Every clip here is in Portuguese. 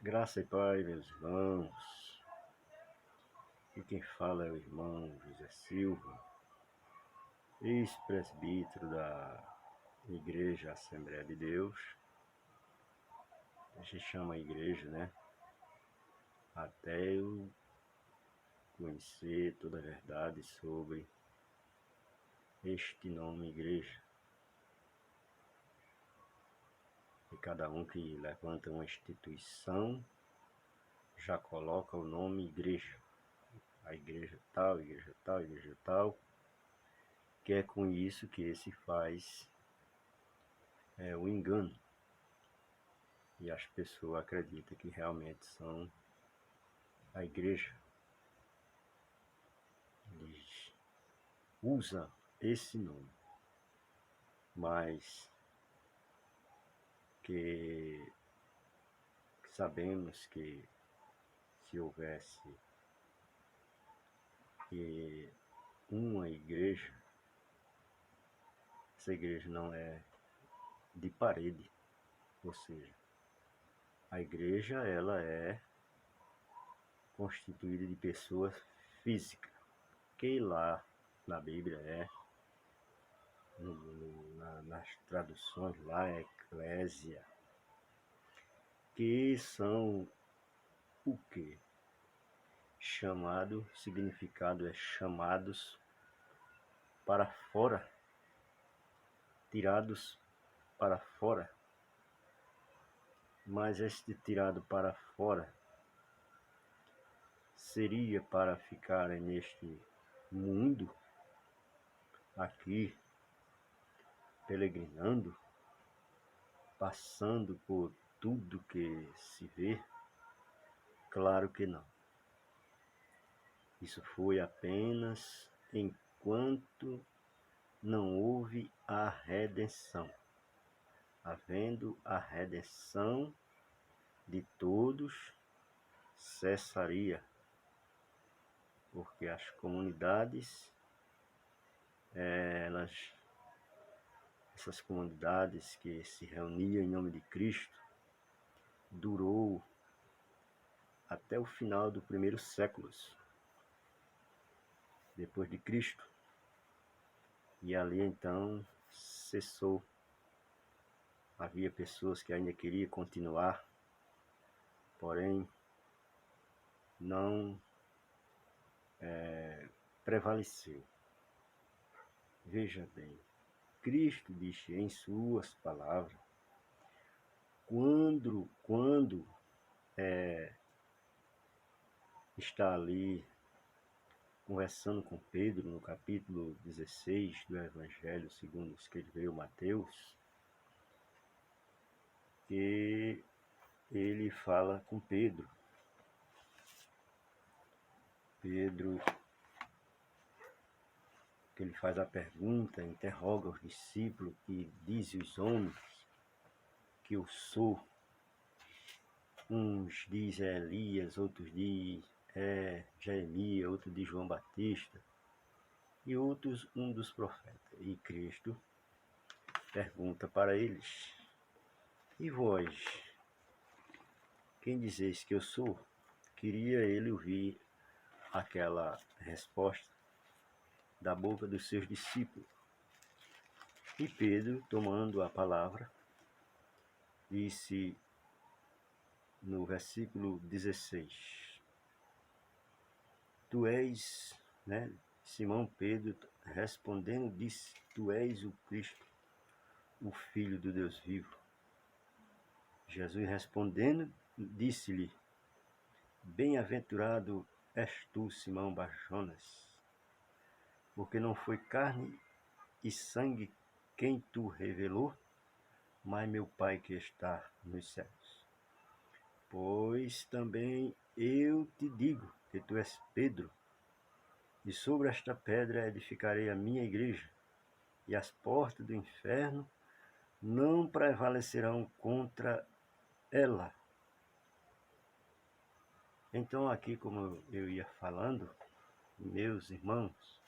Graça e paz, meus irmãos. E quem fala é o irmão José Silva, ex-presbítero da Igreja Assembleia de Deus. A gente chama a igreja, né? Até eu conhecer toda a verdade sobre este nome igreja. E cada um que levanta uma instituição já coloca o nome igreja. A igreja tal, igreja tal, igreja tal. Que é com isso que se faz o engano. E as pessoas acreditam que realmente são a igreja. Eles usam esse nome, mas que sabemos que se houvesse uma igreja, essa igreja não é de parede, ou seja, a igreja ela é constituída de pessoas físicas, que lá na Bíblia nas traduções lá é eclésia, que são o quê? Chamado, significado é chamados para fora, tirados para fora. Mas este tirado para fora seria para ficarem neste mundo, aqui, peregrinando, passando por tudo que se vê? Claro que não. Isso foi apenas enquanto não houve a redenção. Havendo a redenção de todos, cessaria, porque as comunidades, essas comunidades que se reuniam em nome de Cristo, durou até o final do primeiro século depois de Cristo. E ali então cessou. Havia pessoas que ainda queriam continuar, porém não prevaleceu. Veja bem, Cristo disse em suas palavras, quando está ali conversando com Pedro no capítulo 16 do Evangelho segundo escreveu Mateus, que ele fala com Pedro, que ele faz a pergunta, interroga os discípulos, que diz os homens que eu sou. Uns dizem Elias, outros dizem Jeremias, outros dizem João Batista, e outros um dos profetas. E Cristo pergunta para eles, e vós, quem dizeis que eu sou? Queria ele ouvir aquela resposta da boca dos seus discípulos. E Pedro, tomando a palavra, disse no versículo 16, tu és, Simão Pedro respondendo disse, tu és o Cristo, o Filho do Deus vivo. Jesus respondendo disse-lhe, bem-aventurado és tu, Simão Barjonas, porque não foi carne e sangue quem tu revelou, mas meu Pai que está nos céus. Pois também eu te digo que tu és Pedro, e sobre esta pedra edificarei a minha igreja, e as portas do inferno não prevalecerão contra ela. Então aqui, como eu ia falando, meus irmãos,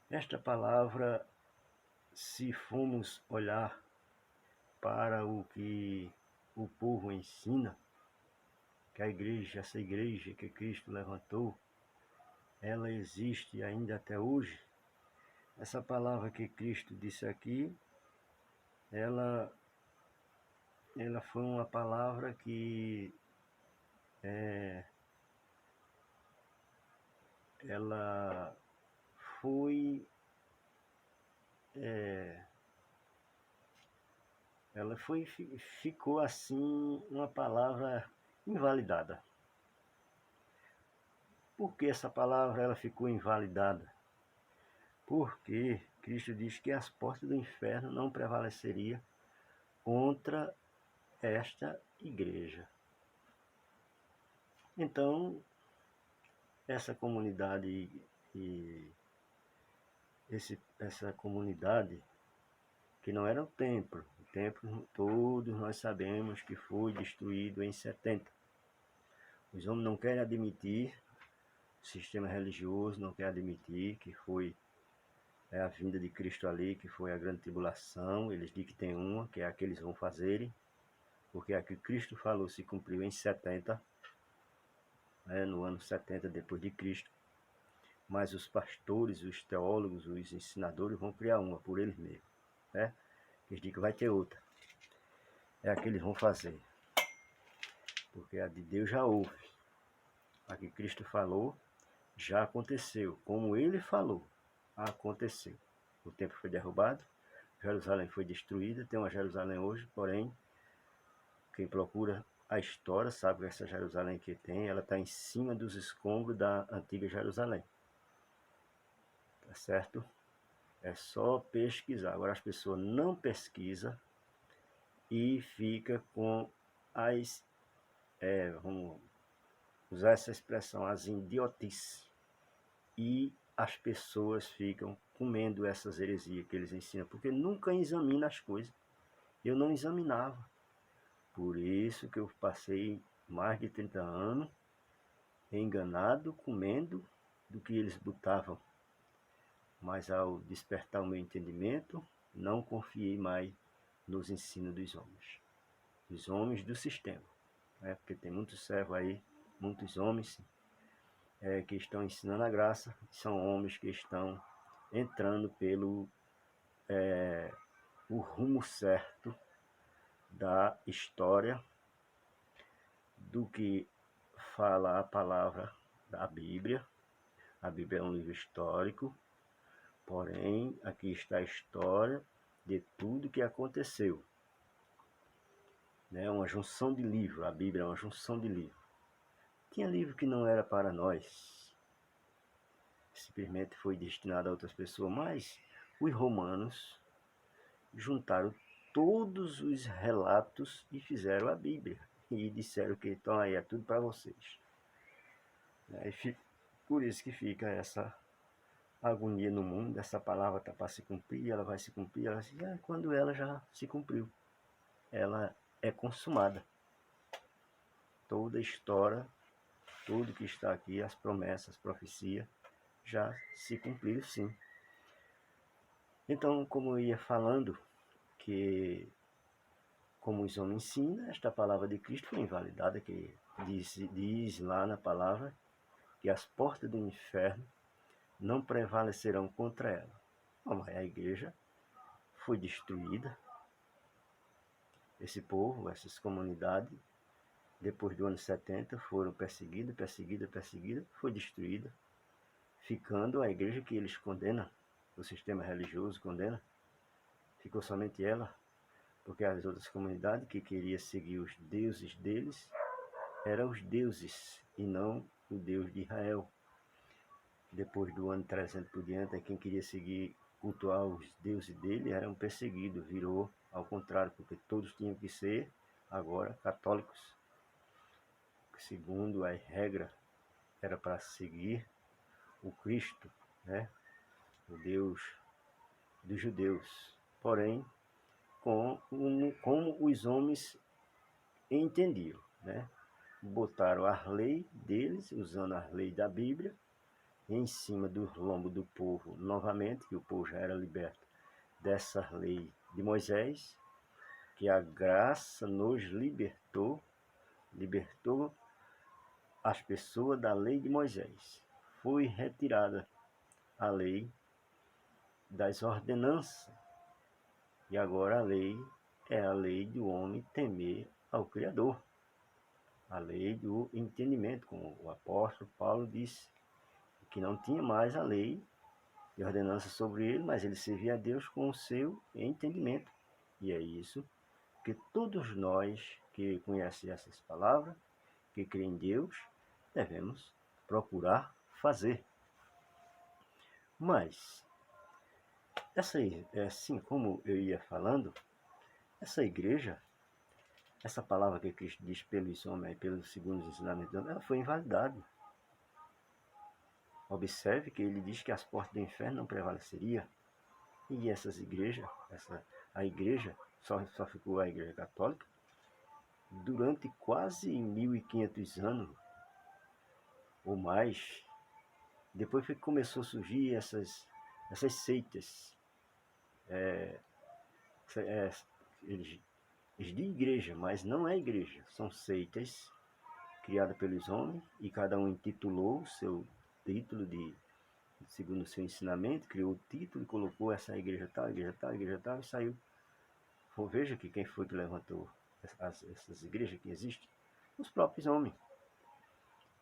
esta palavra, se formos olhar para o que o povo ensina, que a igreja, essa igreja que Cristo levantou, ela existe ainda até hoje. Essa palavra que Cristo disse aqui, ela foi uma palavra que ela foi ficou assim uma palavra invalidada. Por que essa palavra ela ficou invalidada? Porque Cristo diz que as portas do inferno não prevaleceriam contra esta igreja. Então, essa comunidade essa comunidade que não era o templo todos nós sabemos que foi destruído em 70. Os homens não querem admitir, o sistema religioso não quer admitir que foi a vinda de Cristo ali, que foi a grande tribulação. Eles dizem que tem uma, que é a que eles vão fazerem, porque a que Cristo falou se cumpriu em 70, no ano 70 depois de Cristo. Mas os pastores, os teólogos, os ensinadores vão criar uma por eles mesmos, né? Eles dizem que vai ter outra. É a que eles vão fazer. Porque a de Deus já houve. A que Cristo falou já aconteceu. Como ele falou, aconteceu. O templo foi derrubado, Jerusalém foi destruída, tem uma Jerusalém hoje, porém, quem procura a história sabe que essa Jerusalém que tem, ela está em cima dos escombros da antiga Jerusalém. Tá certo? É só pesquisar. Agora as pessoas não pesquisam e fica com as, vamos usar essa expressão, as idiotices. E as pessoas ficam comendo essas heresias que eles ensinam, porque nunca examina as coisas. Eu não examinava. Por isso que eu passei mais de 30 anos enganado, comendo do que eles botavam. Mas ao despertar o meu entendimento, não confiei mais nos ensinos dos homens do sistema. Porque tem muitos servos aí, muitos homens que estão ensinando a graça, são homens que estão entrando pelo o rumo certo da história, do que fala a palavra da Bíblia. A Bíblia é um livro histórico, porém aqui está a história de tudo que aconteceu. É uma junção de livros, a Bíblia é uma junção de livros. Tinha livro que não era para nós, simplesmente foi destinado a outras pessoas, mas os romanos juntaram todos os relatos e fizeram a Bíblia. E disseram que então aí é tudo para vocês. Por isso que fica essa agonia no mundo, essa palavra está para se cumprir, ela vai se cumprir, quando ela já se cumpriu. Ela é consumada. Toda a história, tudo que está aqui, as promessas, as profecias, já se cumpriram sim. Então, como eu ia falando, que como os homens ensinam, esta palavra de Cristo foi invalidada, que diz lá na palavra que as portas do inferno não prevalecerão contra ela. Mas a igreja foi destruída. Esse povo, essas comunidades, depois do ano 70, foram perseguidas, foi destruída, ficando a igreja que eles condenam, o sistema religioso condena, ficou somente ela, porque as outras comunidades que queriam seguir os deuses deles eram os deuses e não o Deus de Israel. Depois do ano 300 por diante, quem queria seguir, cultuar os deuses dele eram perseguidos, virou ao contrário, porque todos tinham que ser agora católicos, segundo a regra era para seguir o Cristo, o Deus dos judeus. Porém, como os homens entendiam, botaram a lei deles, usando a lei da Bíblia, em cima do lombo do povo, novamente, que o povo já era liberto dessa lei de Moisés, que a graça nos libertou as pessoas da lei de Moisés. Foi retirada a lei das ordenanças. E agora a lei é a lei do homem temer ao Criador. A lei do entendimento, como o apóstolo Paulo disse, que não tinha mais a lei de ordenança sobre ele, mas ele servia a Deus com o seu entendimento. E é isso que todos nós que conhecem essas palavras, que creem em Deus, devemos procurar fazer. Mas, assim como eu ia falando, essa igreja, essa palavra que Cristo diz pelos homens, pelos segundos ensinamentos, ela foi invalidada. Observe que ele diz que as portas do inferno não prevaleceriam. E essas igrejas, a igreja, só ficou a igreja católica, durante quase 1500 anos, ou mais. Depois foi que começou a surgir essas seitas, eles de igreja, mas não é igreja, são seitas criadas pelos homens, e cada um intitulou o seu título segundo o seu ensinamento, criou o título e colocou essa igreja tal, igreja tal, igreja tal, e saiu. Veja que quem foi que levantou essas igrejas que existem? Os próprios homens.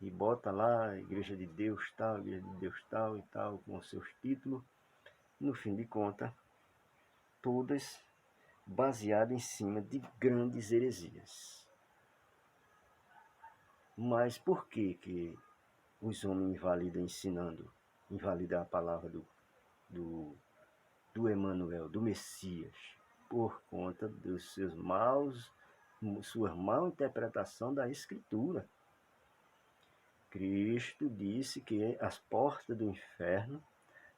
E bota lá, igreja de Deus tal, igreja de Deus tal e tal, com os seus títulos. No fim de contas, todas baseadas em cima de grandes heresias. Mas por que os homens invalidam invalidam a palavra do Emanuel, do Messias? Por conta dos sua mal interpretação da Escritura. Cristo disse que as portas do inferno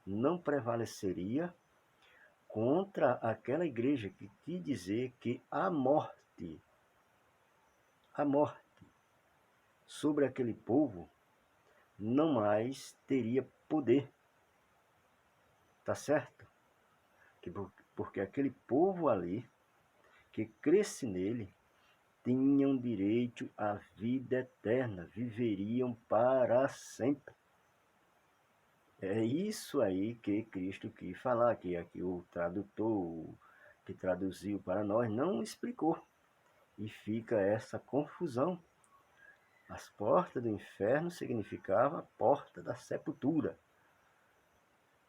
não prevaleceria contra aquela igreja que quis dizer que a morte sobre aquele povo não mais teria poder. Tá certo? Porque aquele povo ali, que cresce nele, tinham direito à vida eterna, viveriam para sempre. É isso aí que Cristo quis falar, que aqui o tradutor que traduziu para nós não explicou. E fica essa confusão. As portas do inferno significava a porta da sepultura.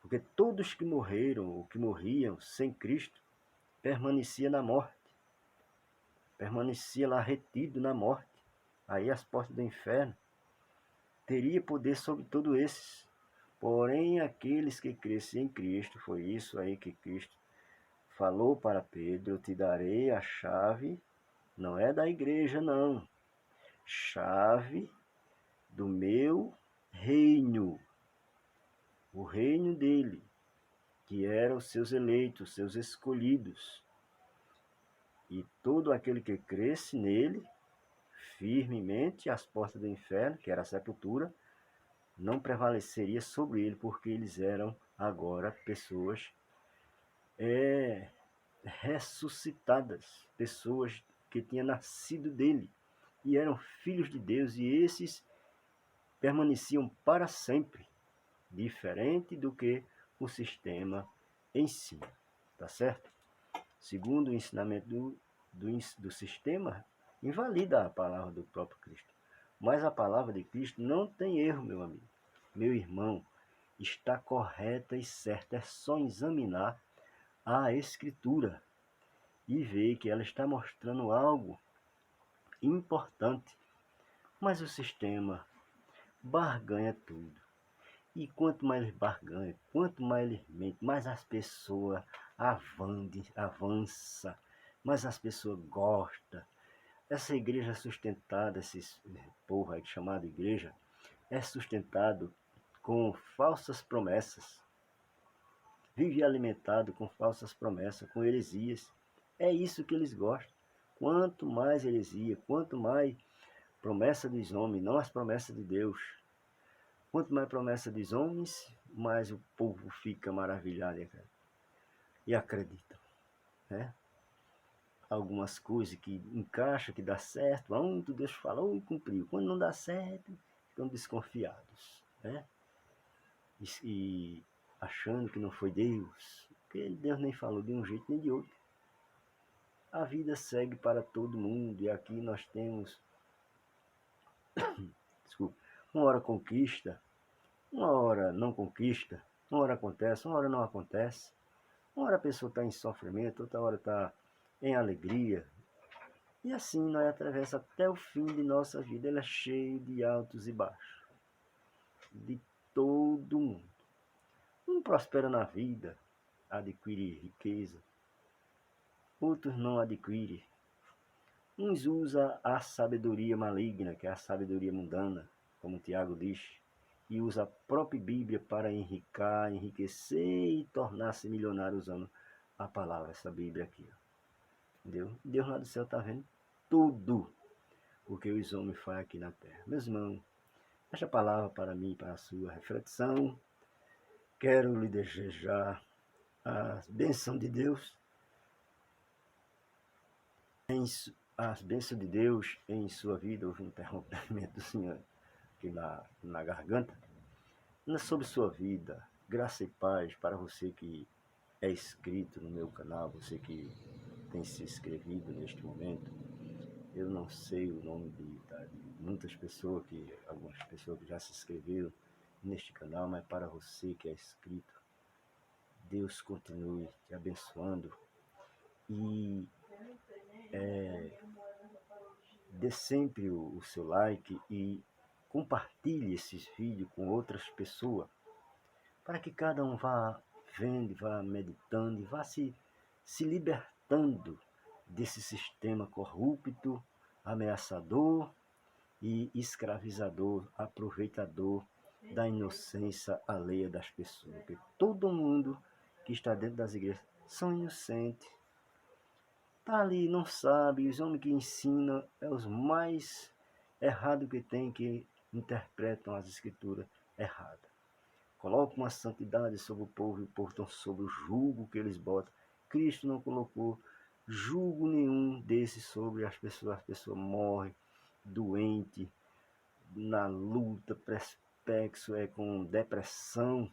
Porque todos que morreram ou que morriam sem Cristo permaneciam na morte. Permanecia lá retido na morte. Aí as portas do inferno teria poder sobre todos esses. Porém, aqueles que crescem em Cristo, foi isso aí que Cristo falou para Pedro: eu te darei a chave, não é da igreja não, chave do meu reino, o reino dele, que eram os seus eleitos, os seus escolhidos. E todo aquele que cresce nele, firmemente, as portas do inferno, que era a sepultura, não prevaleceria sobre ele, porque eles eram agora pessoas ressuscitadas, pessoas que tinham nascido dele e eram filhos de Deus, e esses permaneciam para sempre, diferente do que o sistema ensina, tá certo? Segundo o ensinamento do sistema, invalida a palavra do próprio Cristo. Mas a palavra de Cristo não tem erro, meu amigo. Meu irmão, está correta e certa. É só examinar a Escritura e ver que ela está mostrando algo importante. Mas o sistema barganha tudo. E quanto mais eles barganham, quanto mais eles mentem, mais as pessoas avançam, mais as pessoas gostam. Essa igreja é sustentada, esse povo aí chamado igreja, é sustentado com falsas promessas. Vive alimentado com falsas promessas, com heresias. É isso que eles gostam. Quanto mais heresia, quanto mais promessa dos homens, não as promessas de Deus. Quanto mais promessa dos homens, mais o povo fica maravilhado e acredita, né? algumas coisas que encaixa, que dá certo, pronto, Deus falou e cumpriu. Quando não dá certo, ficam desconfiados, né? E achando que não foi Deus, porque Deus nem falou de um jeito nem de outro. A vida segue para todo mundo e aqui nós temos, desculpa, uma hora conquista, uma hora não conquista, uma hora acontece, uma hora não acontece. Uma hora a pessoa está em sofrimento, outra hora está em alegria. E assim nós atravessamos até o fim de nossa vida. Ela é cheia de altos e baixos. De todo mundo. Um prospera na vida, adquire riqueza. Outros não adquirem. Uns usam a sabedoria maligna, que é a sabedoria mundana, como Tiago diz, e usa a própria Bíblia para enriquecer e tornar-se milionário usando a palavra, essa Bíblia aqui. Entendeu? Deus lá do céu está vendo tudo o que os homens fazem aqui na terra. Meus irmãos, esta palavra para mim, para a sua reflexão, quero lhe desejar a bênção de Deus as bênçãos de Deus em sua vida. Houve um interrompimento do Senhor aqui na garganta. Sobre sua vida, graça e paz para você que é inscrito no meu canal, você que tem se inscrevido neste momento. Eu não sei o nome de muitas pessoas, algumas pessoas que já se inscreveram neste canal, mas para você que é inscrito, Deus continue te abençoando e dê sempre o seu like e compartilhe esses vídeos com outras pessoas, para que cada um vá vendo, vá meditando e vá se libertando desse sistema corrupto, ameaçador e escravizador, aproveitador da inocência alheia das pessoas. Porque todo mundo que está dentro das igrejas são inocentes. Está ali, não sabe, os homens que ensinam é os mais errados que tem, que interpretam as escrituras erradas. Colocam uma santidade sobre o povo e o povo está sob o jugo que eles botam. Cristo não colocou jugo nenhum desse sobre as pessoas morrem doente, na luta, perplexo, com depressão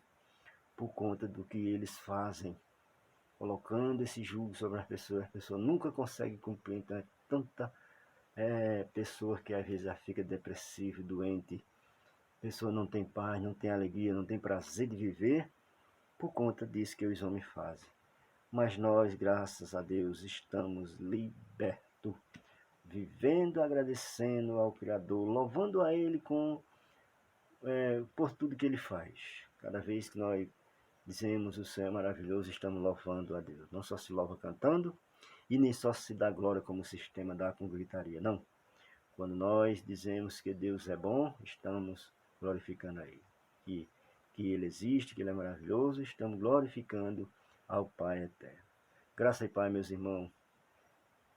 por conta do que eles fazem, colocando esse jugo sobre as pessoas nunca conseguem cumprir. Então é tanta pessoa que às vezes já fica depressiva, doente, pessoa não tem paz, não tem alegria, não tem prazer de viver, por conta disso que os homens fazem. Mas nós, graças a Deus, estamos libertos, vivendo, agradecendo ao Criador, louvando a Ele por tudo que Ele faz. Cada vez que nós dizemos o Senhor é maravilhoso, estamos louvando a Deus. Não só se louva cantando, e nem só se dá glória como o sistema dá com gritaria, não. Quando nós dizemos que Deus é bom, estamos glorificando a Ele. Que Ele existe, que Ele é maravilhoso, estamos glorificando ao Pai eterno. Graça e paz, meus irmãos.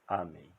Amém.